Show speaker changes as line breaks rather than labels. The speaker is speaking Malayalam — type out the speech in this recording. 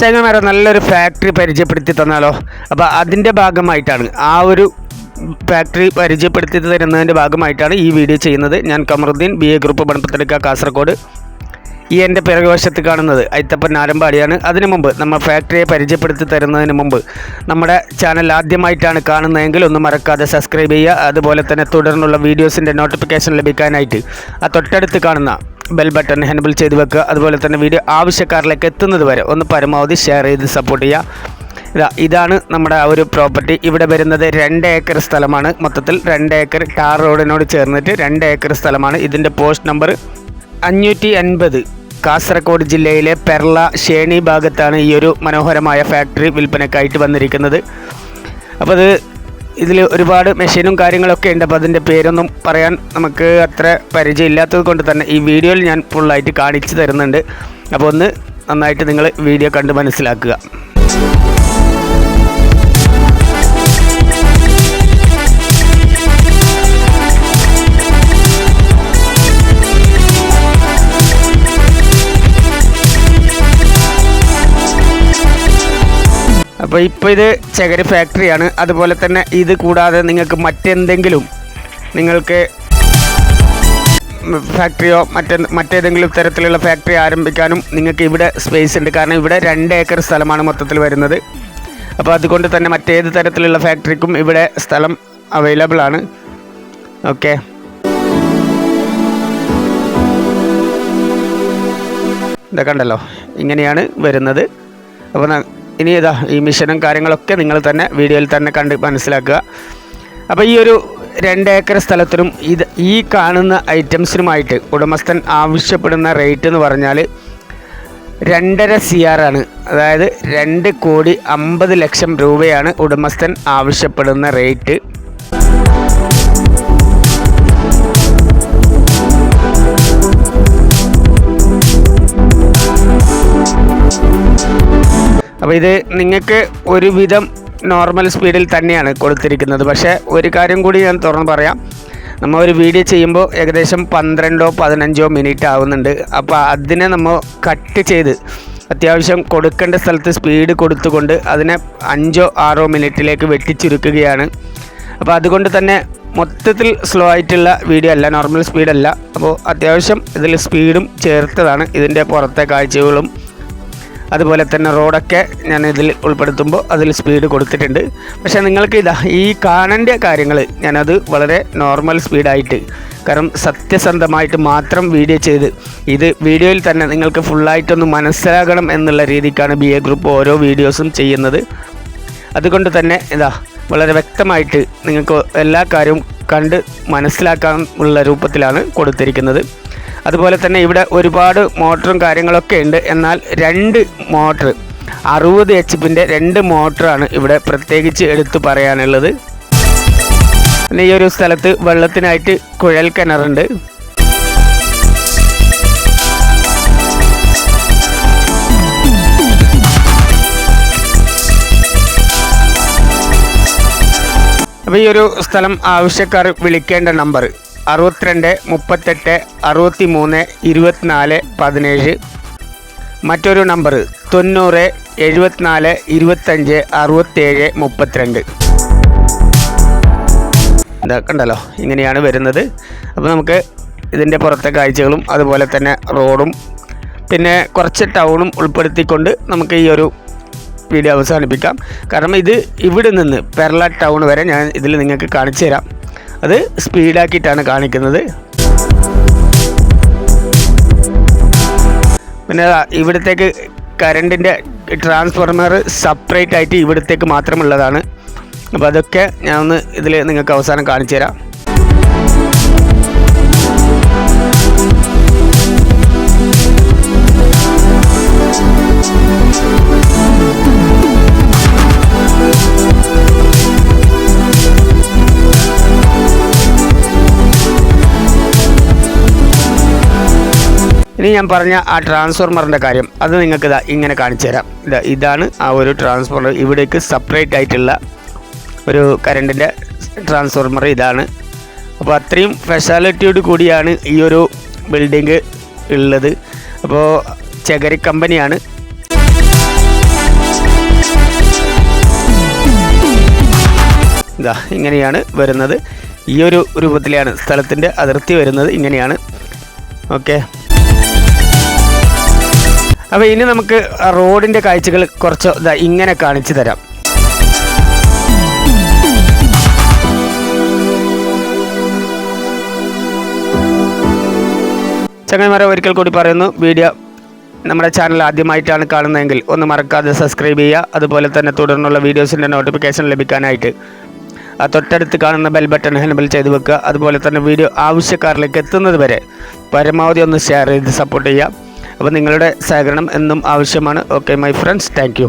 ചങ്ങന്മാരെ നല്ലൊരു ഫാക്ടറി പരിചയപ്പെടുത്തി തന്നാലോ? അപ്പോൾ അതിൻ്റെ ഭാഗമായിട്ടാണ്, ആ ഒരു ഫാക്ടറി പരിചയപ്പെടുത്തി തരുന്നതിൻ്റെ ഭാഗമായിട്ടാണ് ഈ വീഡിയോ ചെയ്യുന്നത്. ഞാൻ കമറുദ്ദീൻ, BA ഗ്രൂപ്പ്, ബൺപത്തനംതിട്ട, കാസർഗോഡ്. ഈ എൻ്റെ പിറകുവശത്ത് കാണുന്നത് ഐത്തപ്പൻ നാരമ്പാടിയാണ്. അതിനു മുമ്പ് നമ്മൾ ഫാക്ടറിയെ പരിചയപ്പെടുത്തി തരുന്നതിന് മുമ്പ് നമ്മുടെ ചാനൽ ആദ്യമായിട്ടാണ് കാണുന്നതെങ്കിൽ ഒന്ന് മറക്കാതെ സബ്സ്ക്രൈബ് ചെയ്യുക. അതുപോലെ തന്നെ തുടർന്നുള്ള വീഡിയോസിൻ്റെ നോട്ടിഫിക്കേഷൻ ലഭിക്കാനായിട്ട് ആ തൊട്ടടുത്ത് കാണുന്ന ബെൽ ബട്ടൺ എനേബിൾ ചെയ്ത് വെക്കുക. അതുപോലെ തന്നെ വീഡിയോ ആവശ്യക്കാരിലേക്ക് എത്തുന്നത് വരെ ഒന്ന് പരമാവധി ഷെയർ ചെയ്ത് സപ്പോർട്ട് ചെയ്യുക. ഇതാണ് നമ്മുടെ ആ ഒരു പ്രോപ്പർട്ടി. ഇവിടെ വരുന്നത് 2 ഏക്കർ സ്ഥലമാണ്. മൊത്തത്തിൽ 2 ഏക്കർ ടാർ റോഡിനോട് ചേർന്നിട്ട് 2 ഏക്കർ സ്ഥലമാണ്. ഇതിൻ്റെ പോസ്റ്റ് നമ്പർ 550. കാസർഗോഡ് ജില്ലയിലെ പെർള ഷേണി ഭാഗത്താണ് ഈ ഒരു മനോഹരമായ ഫാക്ടറി വിൽപ്പനയ്ക്കായിട്ട് വന്നിരിക്കുന്നത്. അപ്പോൾ ഇതിൽ ഒരുപാട് മെഷീനും കാര്യങ്ങളൊക്കെ ഉണ്ട്. അപ്പോൾ അതിൻ്റെ പേരൊന്നും പറയാൻ നമുക്ക് അത്ര പരിചയമില്ലാത്തത് കൊണ്ട് തന്നെ ഈ വീഡിയോയിൽ ഞാൻ ഫുള്ളായിട്ട് കാണിച്ചു തരുന്നുണ്ട്. അപ്പോൾ ഒന്ന് നന്നായിട്ട് നിങ്ങൾ വീഡിയോ കണ്ട് മനസ്സിലാക്കുക. അപ്പോൾ ഇപ്പോൾ ഇത് ചകിരി ഫാക്ടറിയാണ്. അതുപോലെ തന്നെ ഇത് കൂടാതെ നിങ്ങൾക്ക് മറ്റെന്തെങ്കിലും നിങ്ങൾക്ക് ഫാക്ടറിയോ മറ്റേതെങ്കിലും തരത്തിലുള്ള ഫാക്ടറി ആരംഭിക്കാനും നിങ്ങൾക്ക് ഇവിടെ സ്പേസ് ഉണ്ട്. കാരണം ഇവിടെ 2 ഏക്കർ സ്ഥലമാണ് മൊത്തത്തിൽ വരുന്നത്. അപ്പോൾ അതുകൊണ്ട് തന്നെ മറ്റേത് തരത്തിലുള്ള ഫാക്ടറിക്കും ഇവിടെ സ്ഥലം അവൈലബിൾ ആണ്. ഓക്കെ, ഇതൊക്കെ ഉണ്ടല്ലോ, ഇങ്ങനെയാണ് വരുന്നത്. അപ്പോൾ ഇനി ഇതാ ഈ മിഷനും കാര്യങ്ങളൊക്കെ നിങ്ങൾ തന്നെ വീഡിയോയിൽ തന്നെ കണ്ട് മനസ്സിലാക്കുക. അപ്പോൾ ഈ ഒരു 2 ഏക്കർ സ്ഥലത്തിനും ഈ കാണുന്ന ഐറ്റംസിനുമായിട്ട് ഉടമസ്ഥൻ ആവശ്യപ്പെടുന്ന റേറ്റ് എന്ന് പറഞ്ഞാൽ 2.5 CR ആണ്. അതായത് 2,50,00,000 രൂപയാണ് ഉടമസ്ഥൻ ആവശ്യപ്പെടുന്ന റേറ്റ്. അപ്പോൾ ഇത് നിങ്ങൾക്ക് ഒരുവിധം നോർമൽ സ്പീഡിൽ തന്നെയാണ് കൊടുത്തിരിക്കുന്നത്. പക്ഷേ ഒരു കാര്യം കൂടി ഞാൻ തുറന്ന് പറയാം, നമ്മൾ ഒരു വീഡിയോ ചെയ്യുമ്പോൾ ഏകദേശം 12-15 മിനിറ്റ് ആവുന്നുണ്ട്. അപ്പോൾ അതിനെ നമ്മൾ കട്ട് ചെയ്ത് അത്യാവശ്യം കൊടുക്കേണ്ട സ്ഥലത്ത് സ്പീഡ് കൊടുത്തുകൊണ്ട് അതിനെ 5-6 മിനിറ്റിലേക്ക് വെട്ടിച്ചുരുക്കുകയാണ്. അപ്പോൾ അതുകൊണ്ട് തന്നെ മൊത്തത്തിൽ സ്ലോ ആയിട്ടുള്ള വീഡിയോ അല്ല, നോർമൽ സ്പീഡല്ല. അപ്പോൾ അത്യാവശ്യം ഇതിൽ സ്പീഡും ചേർത്തതാണ്. ഇതിൻ്റെ പുറത്തെ കാഴ്ചകളും അതുപോലെ തന്നെ റോഡൊക്കെ ഞാൻ ഇതിൽ ഉൾപ്പെടുത്തുമ്പോൾ അതിൽ സ്പീഡ് കൊടുത്തിട്ടുണ്ട്. പക്ഷേ നിങ്ങൾക്ക് ഈ കാണേണ്ട കാര്യങ്ങൾ ഞാനത് വളരെ നോർമൽ സ്പീഡായിട്ട്, കാരണം സത്യസന്ധമായിട്ട് മാത്രം വീഡിയോ ചെയ്ത് ഇത് വീഡിയോയിൽ തന്നെ നിങ്ങൾക്ക് ഫുള്ളായിട്ടൊന്ന് മനസ്സിലാകണം എന്നുള്ള രീതിക്കാണ് BA ഗ്രൂപ്പ് ഓരോ വീഡിയോസും ചെയ്യുന്നത്. അതുകൊണ്ട് തന്നെ വളരെ വ്യക്തമായിട്ട് നിങ്ങൾക്ക് എല്ലാ കാര്യവും കണ്ട് മനസ്സിലാക്കാനുള്ള രൂപത്തിലാണ് കൊടുത്തിരിക്കുന്നത്. അതുപോലെ തന്നെ ഇവിടെ ഒരുപാട് മോട്ടറും കാര്യങ്ങളൊക്കെ ഉണ്ട്. എന്നാൽ 2 മോട്ടർ 60 HP 2 മോട്ടറാണ് ഇവിടെ പ്രത്യേകിച്ച് എടുത്തു പറയാനുള്ളത്. പിന്നെ ഈ ഒരു സ്ഥലത്ത് വെള്ളത്തിനായിട്ട് കുഴൽ കിണറുണ്ട്. അപ്പോൾ ഈ ഒരു സ്ഥലം ആവശ്യക്കാർ വിളിക്കേണ്ട നമ്പർ 62 38 63 24 17. മറ്റൊരു നമ്പർ 90 74 25 67 32. ഇതൊക്കെ ഉണ്ടല്ലോ, ഇങ്ങനെയാണ് വരുന്നത്. അപ്പോൾ നമുക്ക് ഇതിൻ്റെ പുറത്തെ കാഴ്ചകളും അതുപോലെ തന്നെ റോഡും പിന്നെ കുറച്ച് ടൗണും ഉൾപ്പെടുത്തിക്കൊണ്ട് നമുക്ക് ഈ ഒരു വീഡിയോ അവസാനിപ്പിക്കാം. കാരണം ഇവിടെ നിന്ന് പെർള ടൗൺ വരെ ഞാൻ ഇതിൽ നിങ്ങൾക്ക് കാണിച്ചു തരാം. അത് സ്പീഡാക്കിയിട്ടാണ് കാണിക്കുന്നത്. പിന്നെ ഇവിടത്തേക്ക് കറണ്ടിൻ്റെ ട്രാൻസ്ഫോർമർ സെപ്പറേറ്റ് ആയിട്ട് ഇവിടത്തേക്ക് മാത്രമുള്ളതാണ്. അപ്പോൾ അതൊക്കെ ഞാൻ ഒന്ന് ഇതിൽ നിങ്ങൾക്ക് അവസാനം കാണിച്ചു തരാം. ഇനി ഞാൻ പറഞ്ഞ ആ ട്രാൻസ്ഫോർമറിൻ്റെ കാര്യം അത് നിങ്ങൾക്ക് ഇങ്ങനെ കാണിച്ചു തരാം. ഇതാണ് ആ ഒരു ട്രാൻസ്ഫോർമർ. ഇവിടേക്ക് സെപ്പറേറ്റ് ആയിട്ടുള്ള ഒരു കറണ്ടിൻ്റെ ട്രാൻസ്ഫോർമർ ഇതാണ്. അപ്പോൾ അത്രയും സ്പെഷ്യാലിറ്റിയോട് കൂടിയാണ് ഈ ഒരു ബിൽഡിങ് ഉള്ളത്. അപ്പോൾ ചകരി കമ്പനിയാണ്. ഇതാ ഇങ്ങനെയാണ് വരുന്നത്. ഈ ഒരു രൂപത്തിലാണ് സ്ഥലത്തിൻ്റെ അതിർത്തി വരുന്നത്. ഇങ്ങനെയാണ്. ഓക്കെ, അപ്പോൾ ഇനി നമുക്ക് റോഡിൻ്റെ കാഴ്ചകൾ കുറച്ച് ഇങ്ങനെ കാണിച്ചു തരാം. ചങ്ങായിമാരെ, ഒരിക്കൽ കൂടി പറയുന്നു, വീഡിയോ നമ്മുടെ ചാനൽ ആദ്യമായിട്ടാണ് കാണുന്നതെങ്കിൽ ഒന്ന് മറക്കാതെ സബ്സ്ക്രൈബ് ചെയ്യുക. അതുപോലെ തന്നെ തുടർന്നുള്ള വീഡിയോസിൻ്റെ നോട്ടിഫിക്കേഷൻ ലഭിക്കാനായിട്ട് ആ തൊട്ടടുത്ത് കാണുന്ന ബെൽ ബട്ടൺ എനേബിൾ ചെയ്ത് വെക്കുക. അതുപോലെ തന്നെ വീഡിയോ ആവശ്യക്കാരിലേക്ക് എത്തുന്നത് വരെ പരമാവധി ഒന്ന് ഷെയർ ചെയ്ത് സപ്പോർട്ട് ചെയ്യുക. അപ്പോൾ നിങ്ങളുടെ സഹകരണം എന്നും ആവശ്യമാണ്. Okay my friends, thank you.